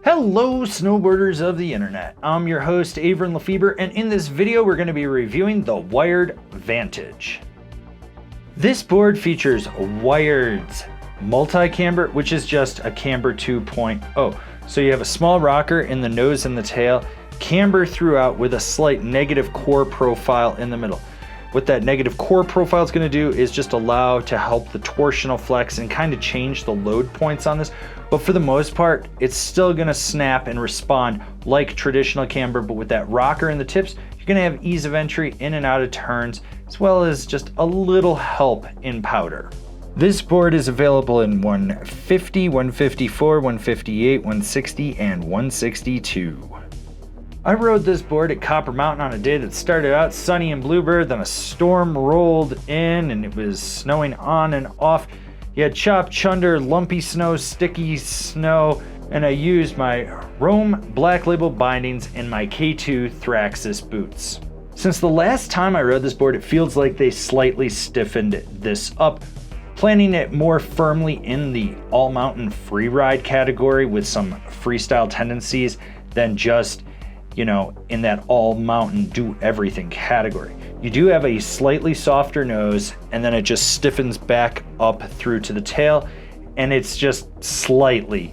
Hello snowboarders of the internet, I'm your host Avran LeFeber, and in this video we're going to be reviewing the wired Vantage. This board features wired multi-camber, which is just a camber 2.0. So you have a small rocker in the nose and the tail, camber throughout with a slight negative core profile in the middle. What that negative core profile is going to do is just allow to help the torsional flex and kind of change the load points on this. But for the most part, it's still going to snap and respond like traditional camber, but with that rocker in the tips, you're going to have ease of entry in and out of turns, as well as just a little help in powder. This board is available in 150, 154, 158, 160, and 162. I rode this board at Copper Mountain on a day that started out sunny and bluebird, then a storm rolled in and it was snowing on and off. You had chop, chunder, lumpy snow, sticky snow, and I used my Rome Black Label bindings and my K2 Thraxis boots. Since the last time I rode this board, it feels like they slightly stiffened this up, planting it more firmly in the all-mountain free ride category with some freestyle tendencies than just, you know, in that all-mountain do-everything category. You do have a slightly softer nose, and then it just stiffens back up through to the tail, and it's just slightly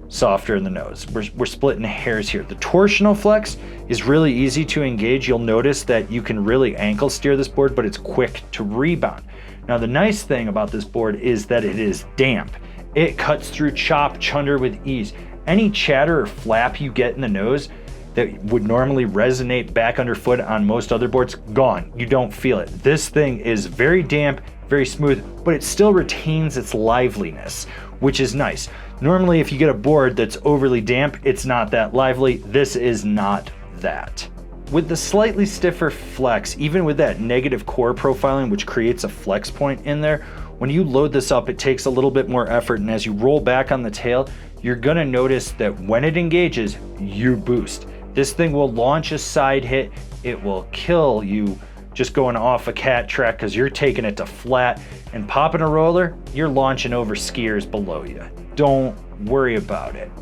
softer in the nose. We're splitting hairs here. The torsional flex is really easy to engage. You'll notice that you can really ankle steer this board, but it's quick to rebound. Now, the nice thing about this board is that it is damp. It cuts through chop, chunder with ease. Any chatter or flap you get in the nose that would normally resonate back underfoot on most other boards, gone. You don't feel it. This thing is very damp, very smooth, but it still retains its liveliness, which is nice. Normally, if you get a board that's overly damp, it's not that lively. This is not that. With the slightly stiffer flex, even with that negative core profiling, which creates a flex point in there, when you load this up, it takes a little bit more effort, and as you roll back on the tail, you're gonna notice that when it engages, you boost. This thing will launch a side hit. It will kill you just going off a cat track because you're taking it to flat, and popping a roller, you're launching over skiers below you. Don't worry about it.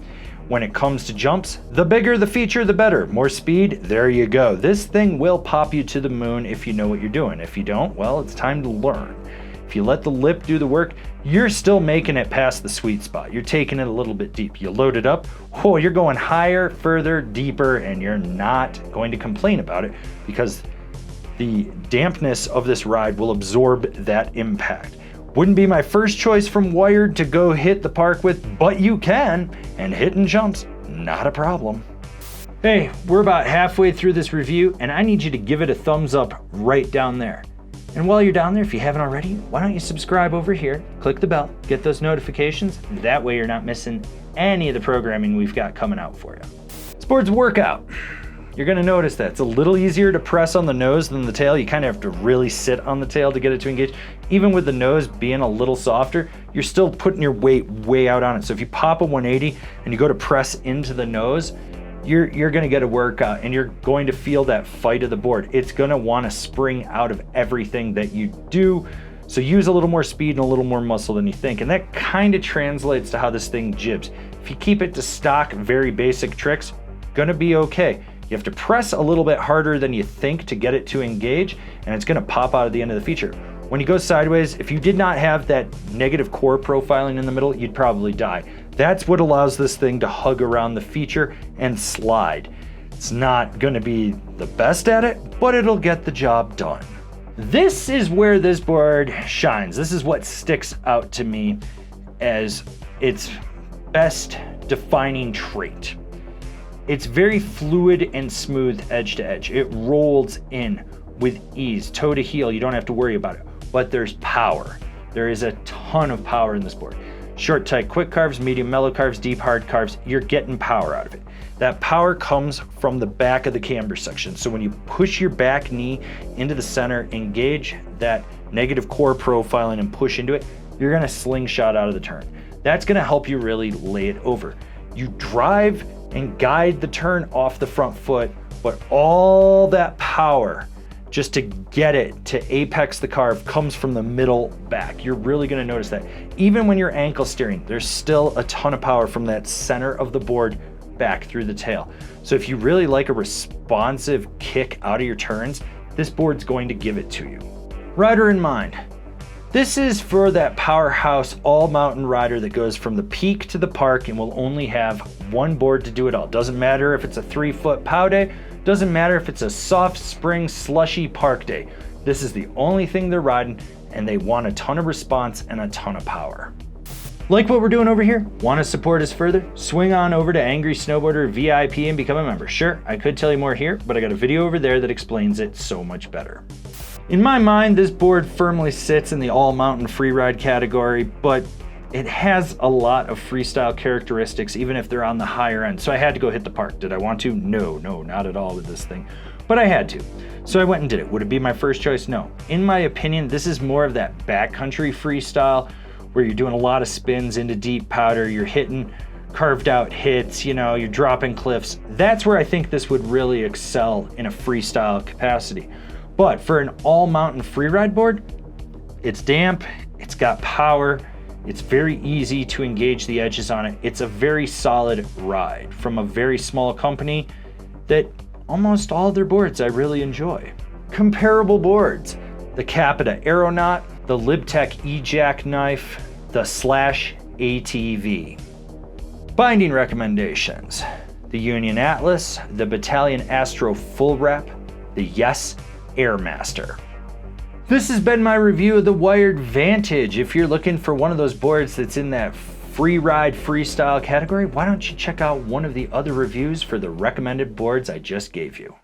When it comes to jumps, the bigger the feature, the better. More speed, there you go. This thing will pop you to the moon if you know what you're doing. If you don't, well, it's time to learn. If you let the lip do the work, you're still making it past the sweet spot. You're taking it a little bit deep. You load it up, oh, you're going higher, further, deeper, and you're not going to complain about it because the dampness of this ride will absorb that impact. Wouldn't be my first choice from wired to go hit the park with, but you can, and hitting jumps, not a problem. Hey, we're about halfway through this review, and I need you to give it a thumbs up right down there. And while you're down there, if you haven't already, why don't you subscribe over here, click the bell, get those notifications, that way you're not missing any of the programming we've got coming out for you. This board's a workout. You're gonna notice that it's a little easier to press on the nose than the tail. You kind of have to really sit on the tail to get it to engage. Even with the nose being a little softer, you're still putting your weight way out on it. So if you pop a 180 and you go to press into the nose, you're gonna get a workout, and you're going to feel that fight of the board. It's gonna wanna spring out of everything that you do. So use a little more speed and a little more muscle than you think. And that kind of translates to how this thing jibs. If you keep it to stock, very basic tricks, gonna be okay. You have to press a little bit harder than you think to get it to engage, and it's gonna pop out at the end of the feature. When you go sideways, if you did not have that negative core profiling in the middle, you'd probably die. That's what allows this thing to hug around the feature and slide. It's not gonna be the best at it, but it'll get the job done. This is where this board shines. This is what sticks out to me as its best defining trait. It's very fluid and smooth edge to edge. It rolls in with ease, toe to heel. You don't have to worry about it, but there's power. There is a ton of power in this board. Short, tight, quick carves, medium, mellow carves, deep, hard carves, you're getting power out of it. That power comes from the back of the camber section. So when you push your back knee into the center, engage that negative core profiling and push into it, you're gonna slingshot out of the turn. That's gonna help you really lay it over. You drive and guide the turn off the front foot, but all that power just to get it to apex the carve comes from the middle back. You're really gonna notice that. Even when you're ankle steering, there's still a ton of power from that center of the board back through the tail. So if you really like a responsive kick out of your turns, this board's going to give it to you. Rider in mind. This is for that powerhouse all-mountain rider that goes from the peak to the park and will only have one board to do it all. Doesn't matter if it's a 3-foot POW day, doesn't matter if it's a soft spring slushy park day. This is the only thing they're riding, and they want a ton of response and a ton of power. Like what we're doing over here? Want to support us further? Swing on over to Angry Snowboarder VIP and become a member. Sure, I could tell you more here, but I got a video over there that explains it so much better. In my mind, this board firmly sits in the all-mountain freeride category, but it has a lot of freestyle characteristics, even if they're on the higher end. So I had to go hit the park. Did I want to? No, not at all with this thing, but I had to. So I went and did it. Would it be my first choice? No. In my opinion, this is more of that backcountry freestyle where you're doing a lot of spins into deep powder, you're hitting carved out hits, you're dropping cliffs. That's where I think this would really excel in a freestyle capacity. But for an all-mountain freeride board, it's damp, it's got power, it's very easy to engage the edges on it. It's a very solid ride from a very small company that almost all their boards I really enjoy. Comparable boards: the Capita Aeronaut, the Libtech Ejack knife, the Slash ATV. Binding recommendations: the Union Atlas, the Bataleon Astro Full Wrap, the Yes Airmaster. This has been my review of the Wired Vantage. If you're looking for one of those boards that's in that free ride freestyle category, why don't you check out one of the other reviews for the recommended boards I just gave you.